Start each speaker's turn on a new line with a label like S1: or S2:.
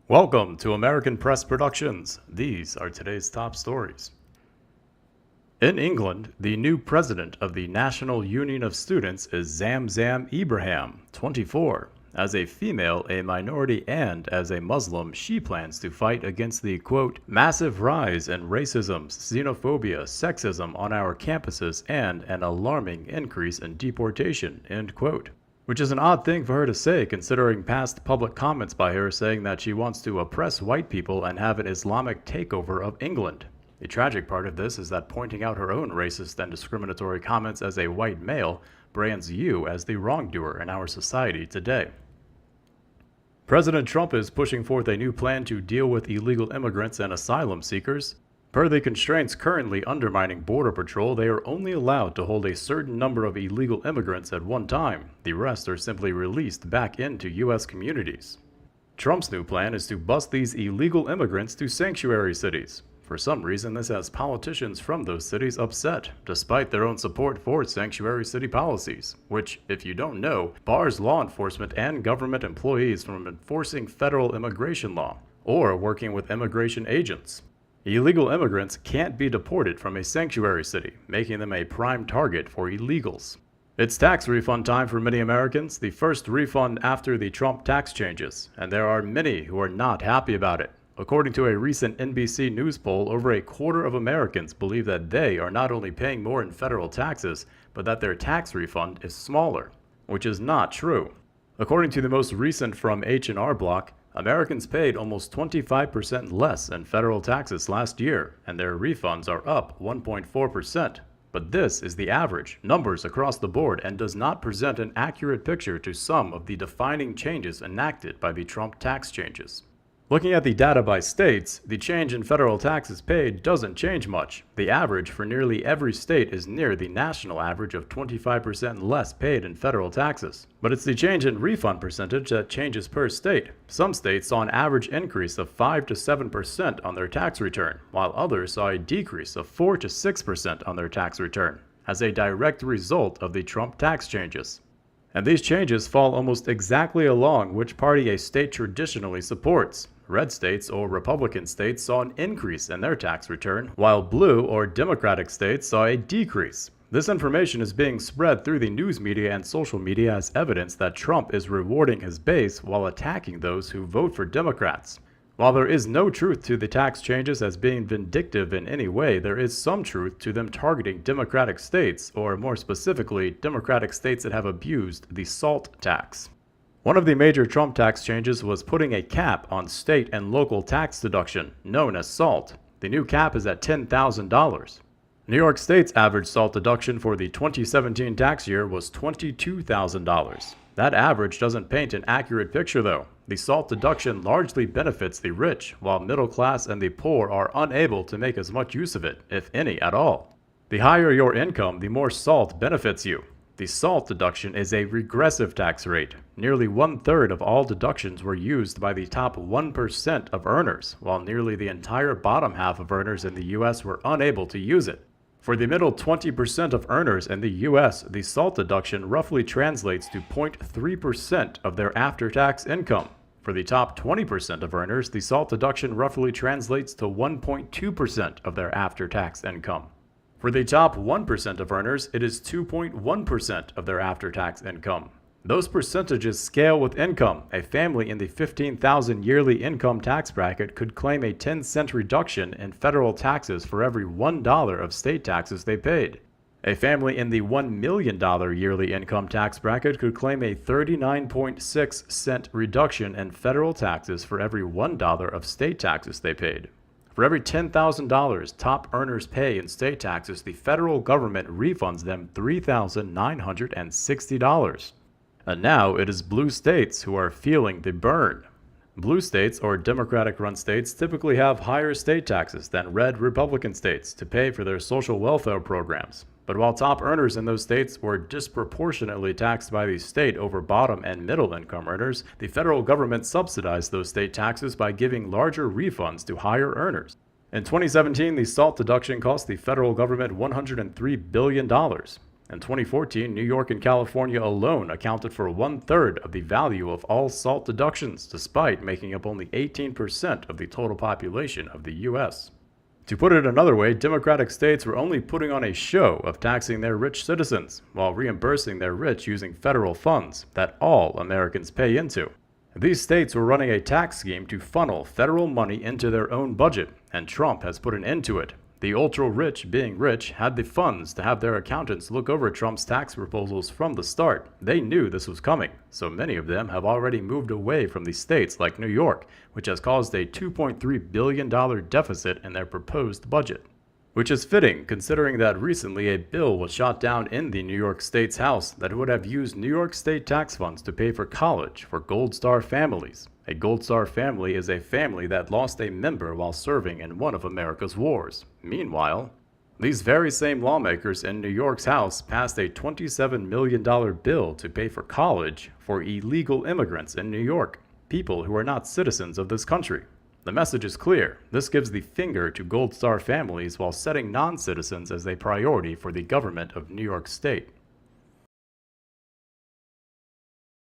S1: Welcome to American Press Productions. These are today's top stories. In England, the new president of the National Union of Students is Zamzam Ibrahim, 24. As a female, a minority, and as a Muslim, she plans to fight against the, quote, massive rise in racism, xenophobia, sexism on our campuses, and an alarming increase in deportation, end quote. Which is an odd thing for her to say, considering past public comments by her saying that she wants to oppress white people and have an Islamic takeover of England. The tragic part of this is that pointing out her own racist and discriminatory comments as a white male brands you as the wrongdoer in our society today. President Trump is pushing forth a new plan to deal with illegal immigrants and asylum seekers. Per the constraints currently undermining Border Patrol, they are only allowed to hold a certain number of illegal immigrants at one time. The rest are simply released back into U.S. communities. Trump's new plan is to bus these illegal immigrants to sanctuary cities. For some reason, this has politicians from those cities upset, despite their own support for sanctuary city policies, which, if you don't know, bars law enforcement and government employees from enforcing federal immigration law or working with immigration agents. Illegal immigrants can't be deported from a sanctuary city, making them a prime target for illegals. It's tax refund time for many Americans, the first refund after the Trump tax changes, and there are many who are not happy about it. According to a recent NBC News poll, over a quarter of Americans believe that they are not only paying more in federal taxes, but that their tax refund is smaller, which is not true. According to the most recent from H&R Block, Americans paid almost 25% less in federal taxes last year, and their refunds are up 1.4%. But this is the average, numbers across the board, and does not present an accurate picture to some of the defining changes enacted by the Trump tax changes. Looking at the data by states, the change in federal taxes paid doesn't change much. The average for nearly every state is near the national average of 25% less paid in federal taxes. But it's the change in refund percentage that changes per state. Some states saw an average increase of 5 to 7% on their tax return, while others saw a decrease of 4 to 6% on their tax return, as a direct result of the Trump tax changes. And these changes fall almost exactly along which party a state traditionally supports. Red states or Republican states saw an increase in their tax return, while blue or Democratic states saw a decrease. This information is being spread through the news media and social media as evidence that Trump is rewarding his base while attacking those who vote for Democrats. While there is no truth to the tax changes as being vindictive in any way, there is some truth to them targeting Democratic states, or more specifically, Democratic states that have abused the SALT tax. One of the major Trump tax changes was putting a cap on state and local tax deduction, known as SALT. The new cap is at $10,000. New York State's average SALT deduction for the 2017 tax year was $22,000. That average doesn't paint an accurate picture, though. The SALT deduction largely benefits the rich, while middle class and the poor are unable to make as much use of it, if any at all. The higher your income, the more SALT benefits you. The SALT deduction is a regressive tax rate. Nearly 1/3 of all deductions were used by the top 1% of earners, while nearly the entire bottom half of earners in the U.S. were unable to use it. For the middle 20% of earners in the U.S., the SALT deduction roughly translates to 0.3% of their after-tax income. For the top 20% of earners, the SALT deduction roughly translates to 1.2% of their after-tax income. For the top 1% of earners, it is 2.1% of their after-tax income. Those percentages scale with income. A family in the $15,000 yearly income tax bracket could claim a 10-cent reduction in federal taxes for every $1 of state taxes they paid. A family in the $1 million yearly income tax bracket could claim a 39.6-cent reduction in federal taxes for every $1 of state taxes they paid. For every $10,000 top earners pay in state taxes, the federal government refunds them $3,960. And now it is blue states who are feeling the burn. Blue states, or Democratic-run states, typically have higher state taxes than red Republican states to pay for their social welfare programs. But while top earners in those states were disproportionately taxed by the state over bottom and middle income earners, the federal government subsidized those state taxes by giving larger refunds to higher earners. In 2017, the SALT deduction cost the federal government $103 billion. In 2014, New York and California alone accounted for 1/3 of the value of all SALT deductions, despite making up only 18% of the total population of the U.S. To put it another way, Democratic states were only putting on a show of taxing their rich citizens while reimbursing their rich using federal funds that all Americans pay into. These states were running a tax scheme to funnel federal money into their own budget, and Trump has put an end to it. The ultra-rich, being rich, had the funds to have their accountants look over Trump's tax proposals from the start. They knew this was coming, so many of them have already moved away from the states like New York, which has caused a $2.3 billion deficit in their proposed budget. Which is fitting, considering that recently a bill was shot down in the New York State's House that would have used New York State tax funds to pay for college for Gold Star families. A Gold Star family is a family that lost a member while serving in one of America's wars. Meanwhile, these very same lawmakers in New York's House passed a $27 million bill to pay for college for illegal immigrants in New York, people who are not citizens of this country. The message is clear. This gives the finger to Gold Star families while setting non-citizens as a priority for the government of New York State.